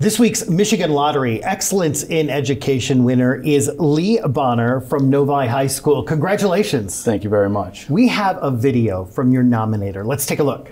This week's Michigan Lottery Excellence in Education winner is Lee Bonner from Novi High School. Congratulations. Thank you very much. We have a video from your nominator. Let's take a look.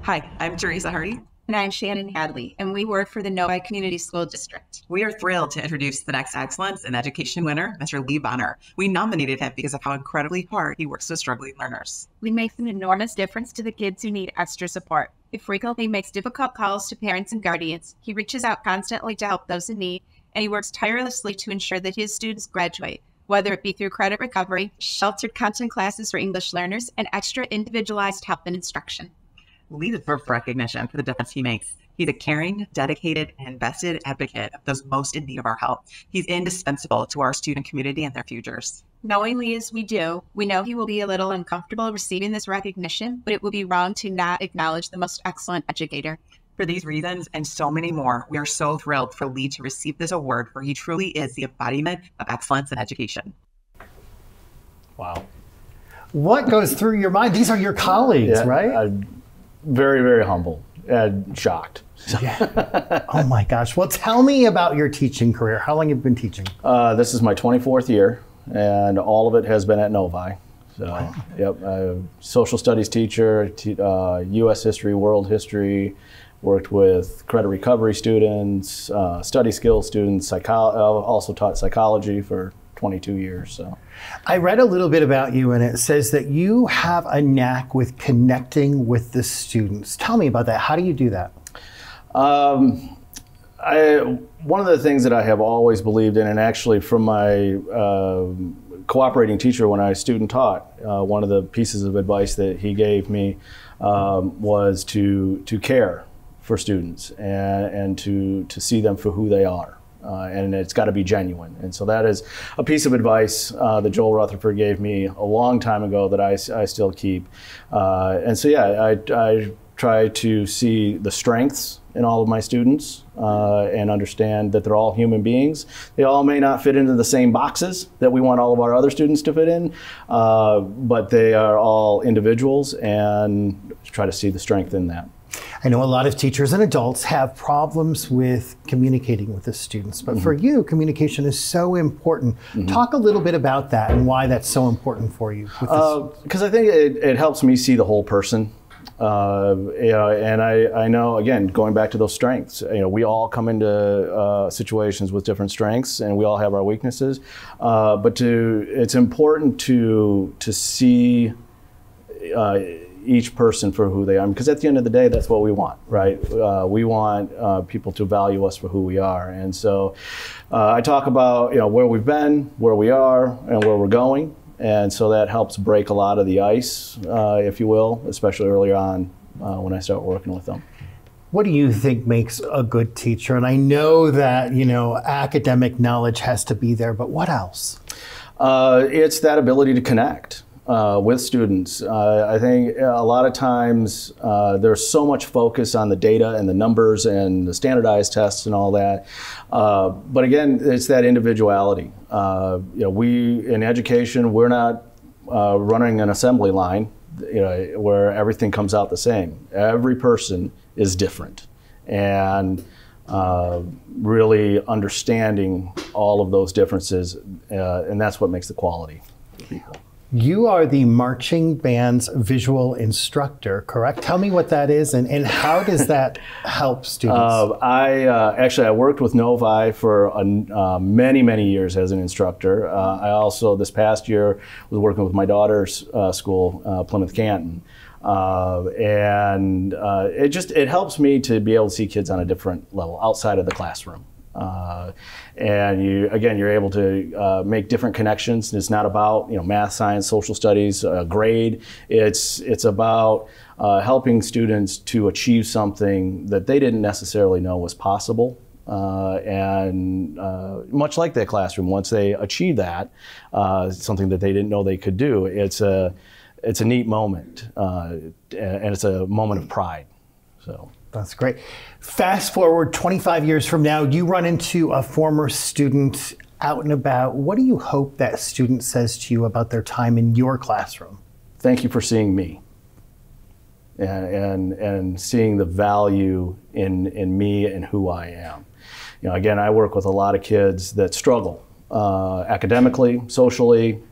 Hi, I'm Teresa Hardy. And I'm Shannon Hadley, and we work for the Novi Community School District. We are thrilled to introduce the next Excellence in Education winner, Mr. Lee Bonner. We nominated him because of how incredibly hard he works with struggling learners. Lee makes an enormous difference to the kids who need extra support. He frequently makes difficult calls to parents and guardians. He reaches out constantly to help those in need, and he works tirelessly to ensure that his students graduate, whether it be through credit recovery, sheltered content classes for English learners, and extra individualized help and instruction. Lee deserves recognition for the difference he makes. He's a caring, dedicated, and invested advocate of those most in need of our help. He's indispensable to our student community and their futures. Knowing Lee as we do, we know he will be a little uncomfortable receiving this recognition, but it would be wrong to not acknowledge the most excellent educator. For these reasons and so many more, we are so thrilled for Lee to receive this award, for he truly is the embodiment of excellence in education. Wow. What goes through your mind? These are your colleagues, right? I'm very, very humble and shocked. Yeah. Oh my gosh. Well, tell me about your teaching career. How long have you been teaching? This is my 24th year, and all of it has been at Novi. So, wow. Yep, I'm a social studies teacher, U.S. history, world history, worked with credit recovery students, study skills students, also taught psychology for 22 years. So, I read a little bit about you, and it says that you have a knack with connecting with the students. Tell me about that. How do you do that? One of the things that I have always believed in, and actually from my cooperating teacher when I student taught, one of the pieces of advice that he gave me was to care for students and to see them for who they are. And it's got to be genuine. And so that is a piece of advice that Joel Rutherford gave me a long time ago that I still keep. And so, yeah, I try to see the strengths in all of my students and understand that they're all human beings. They all may not fit into the same boxes that we want all of our other students to fit in, but they are all individuals, and try to see the strength in that. I know a lot of teachers and adults have problems with communicating with the students, but for you, communication is so important. Talk a little bit about that and why that's so important for you. Because I think it helps me see the whole person. And I know, again, going back to those strengths, we all come into situations with different strengths, and we all have our weaknesses. But it's important to see each person for who they are, because at the end of the day, that's what we want, right? We want people to value us for who we are. And so I talk about where we've been, where we are, and where we're going. And so that helps break a lot of the ice, if you will, especially early on when I start working with them. What do you think makes a good teacher? And I know that, academic knowledge has to be there, but what else? It's that ability to connect with students. I think a lot of times there's so much focus on the data and the numbers and the standardized tests and all that. But again, it's that individuality. We in education, we're not running an assembly line where everything comes out the same. Every person is different, and really understanding all of those differences, and that's what makes the quality of people. You are the marching band's visual instructor, correct? Tell me what that is, and how does that help students? I worked with Novi for many, many years as an instructor. I also, this past year, was working with my daughter's school, Plymouth Canton. It helps me to be able to see kids on a different level outside of the classroom. And you're able to make different connections. It's not about math, science, social studies, grade. It's about helping students to achieve something that they didn't necessarily know was possible. And much like that classroom, once they achieve that, something that they didn't know they could do, it's a neat moment, and it's a moment of pride. So. That's great. Fast forward 25 years from now, you run into a former student out and about. What do you hope that student says to you about their time in your classroom? Thank you for seeing me. and seeing the value in me and who I am. Again, I work with a lot of kids that struggle academically, socially,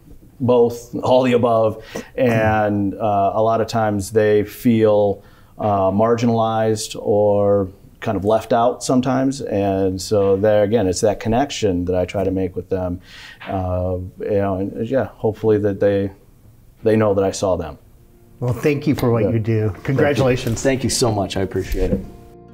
both, all the above, and a lot of times they feel marginalized or kind of left out sometimes, and so there again, it's that connection that I try to make with them, and yeah, hopefully that they know that I saw them. Well, thank you for what you do. Congratulations. Thank you so much. I appreciate it.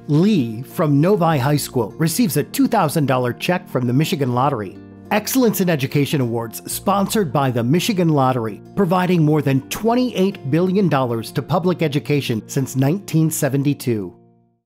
Lee from Novi High School receives a $2,000 check from the Michigan Lottery. Excellence in Education Awards, sponsored by the Michigan Lottery, providing more than $28 billion to public education since 1972.